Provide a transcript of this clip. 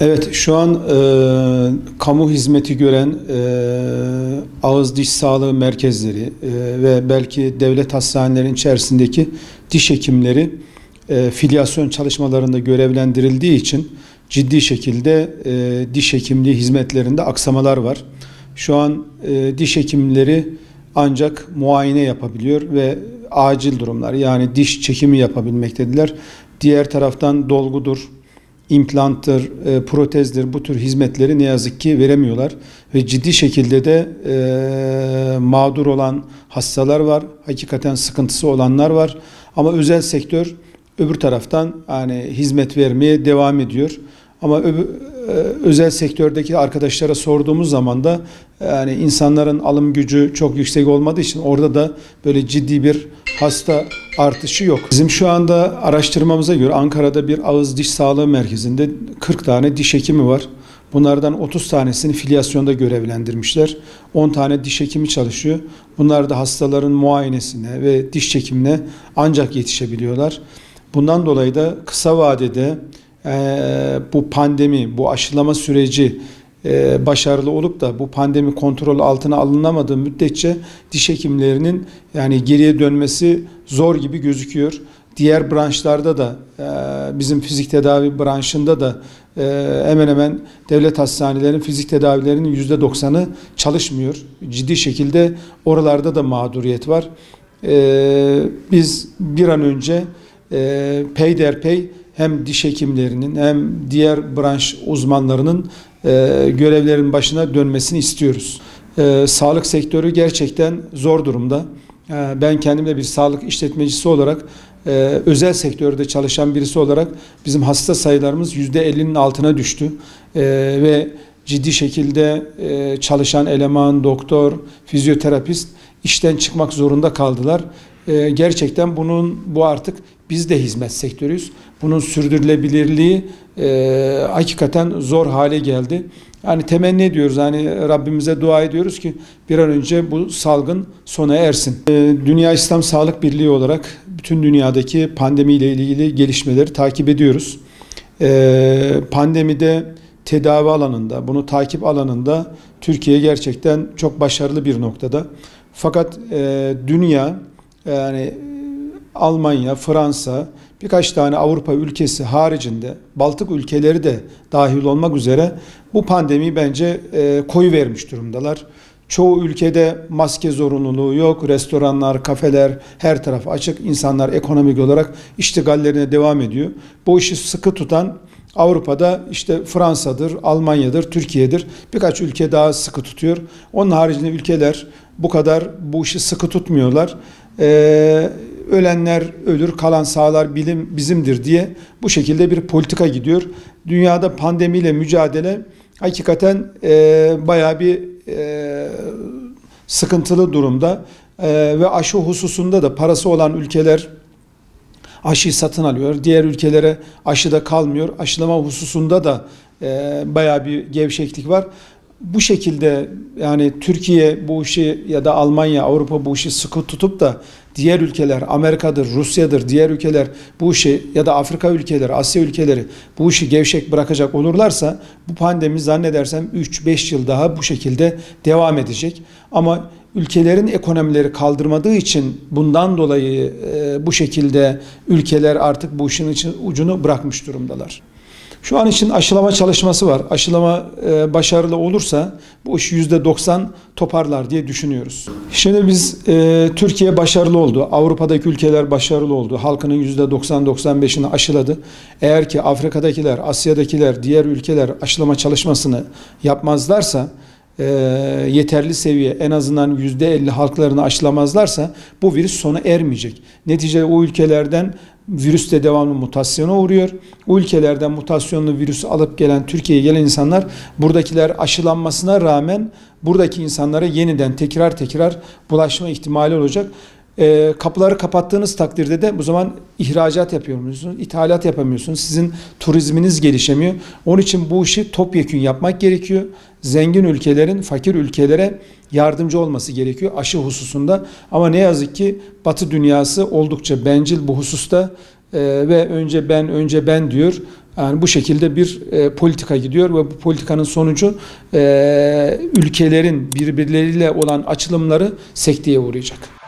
Evet, şu an kamu hizmeti gören ağız diş sağlığı merkezleri ve belki devlet hastanelerinin içerisindeki diş hekimleri filyasyon çalışmalarında görevlendirildiği için ciddi şekilde diş hekimliği hizmetlerinde aksamalar var. Şu an diş hekimleri ancak muayene yapabiliyor ve acil durumlar, yani diş çekimi yapabilmektedirler. Diğer taraftan dolgudur, implanttır, protezdir, bu tür hizmetleri ne yazık ki veremiyorlar ve ciddi şekilde de mağdur olan hastalar var, hakikaten sıkıntısı olanlar var. Ama özel sektör öbür taraftan yani hizmet vermeye devam ediyor. Ama özel sektördeki arkadaşlara sorduğumuz zaman da yani insanların alım gücü çok yüksek olmadığı için orada da böyle ciddi bir hasta artışı yok. Bizim şu anda araştırmamıza göre Ankara'da bir ağız diş sağlığı merkezinde 40 tane diş hekimi var. Bunlardan 30 tanesini filyasyonda görevlendirmişler. 10 tane diş hekimi çalışıyor. Bunlar da hastaların muayenesine ve diş çekimine ancak yetişebiliyorlar. Bundan dolayı da kısa vadede bu pandemi, bu aşılama süreci başarılı olup da bu pandemi kontrol altına alınamadığı müddetçe diş hekimlerinin yani geriye dönmesi zor gibi gözüküyor. Diğer branşlarda da bizim fizik tedavi branşında da hemen hemen devlet hastanelerinin fizik tedavilerinin %90'ı çalışmıyor. Ciddi şekilde oralarda da mağduriyet var. Biz bir an önce peyderpey hem diş hekimlerinin hem diğer branş uzmanlarının görevlerin başına dönmesini istiyoruz. Sağlık sektörü gerçekten zor durumda. Ben kendim de bir sağlık işletmecisi olarak özel sektörde çalışan birisi olarak bizim hasta sayılarımız %50'nin altına düştü. Ve ciddi şekilde çalışan eleman, doktor, fizyoterapist işten çıkmak zorunda kaldılar. Gerçekten bu artık biz de hizmet sektörüyüz. Bunun sürdürülebilirliği hakikaten zor hale geldi. Yani temenni ediyoruz, hani Rabbimize dua ediyoruz ki bir an önce bu salgın sona ersin. Dünya İslam Sağlık Birliği olarak bütün dünyadaki pandemiyle ilgili gelişmeleri takip ediyoruz. Pandemide tedavi alanında, bunu takip alanında Türkiye gerçekten çok başarılı bir noktada. Fakat dünya, yani Almanya, Fransa, birkaç tane Avrupa ülkesi haricinde Baltık ülkeleri de dahil olmak üzere bu pandemiyi bence koyuvermiş durumdalar. Çoğu ülkede maske zorunluluğu yok. Restoranlar, kafeler, her taraf açık. İnsanlar ekonomik olarak iştigallerine devam ediyor. Bu işi sıkı tutan Avrupa'da işte Fransa'dır, Almanya'dır, Türkiye'dir. Birkaç ülke daha sıkı tutuyor. Onun haricinde ülkeler bu kadar bu işi sıkı tutmuyorlar. Ölenler ölür, kalan sağlar bizimdir diye bu şekilde bir politika gidiyor. Dünyada pandemiyle mücadele hakikaten bayağı bir sıkıntılı durumda ve aşı hususunda da parası olan ülkeler aşıyı satın alıyor. Diğer ülkelere aşı da kalmıyor. Aşılama hususunda da bayağı bir gevşeklik var. Bu şekilde yani Türkiye bu işi ya da Almanya, Avrupa bu işi sıkı tutup da diğer ülkeler, Amerika'dır, Rusya'dır, diğer ülkeler bu işi ya da Afrika ülkeleri, Asya ülkeleri bu işi gevşek bırakacak olurlarsa bu pandemi zannedersem 3-5 yıl daha bu şekilde devam edecek. Ama ülkelerin ekonomileri kaldırmadığı için bundan dolayı bu şekilde ülkeler artık bu işin ucunu bırakmış durumdalar. Şu an için aşılama çalışması var. Aşılama başarılı olursa bu iş %90 toparlar diye düşünüyoruz. Şimdi biz Türkiye başarılı oldu. Avrupa'daki ülkeler başarılı oldu. Halkının %90-95'ini aşıladı. Eğer ki Afrika'dakiler, Asya'dakiler, diğer ülkeler aşılama çalışmasını yapmazlarsa, yeterli seviye en azından %50 halklarını aşılamazlarsa bu virüs sona ermeyecek. Neticede o ülkelerden virüs de devamlı mutasyona uğruyor. O ülkelerden mutasyonlu virüsü alıp gelen Türkiye'ye gelen insanlar buradakiler aşılanmasına rağmen buradaki insanlara yeniden tekrar bulaşma ihtimali olacak. Kapıları kapattığınız takdirde de bu zaman ihracat yapamıyorsunuz, ithalat yapamıyorsunuz. Sizin turizminiz gelişemiyor. Onun için bu işi topyekün yapmak gerekiyor. Zengin ülkelerin fakir ülkelere yardımcı olması gerekiyor aşı hususunda. Ama ne yazık ki Batı dünyası oldukça bencil bu hususta ve önce ben diyor. Yani bu şekilde bir politika gidiyor ve bu politikanın sonucu ülkelerin birbirleriyle olan açılımları sekteye uğrayacak.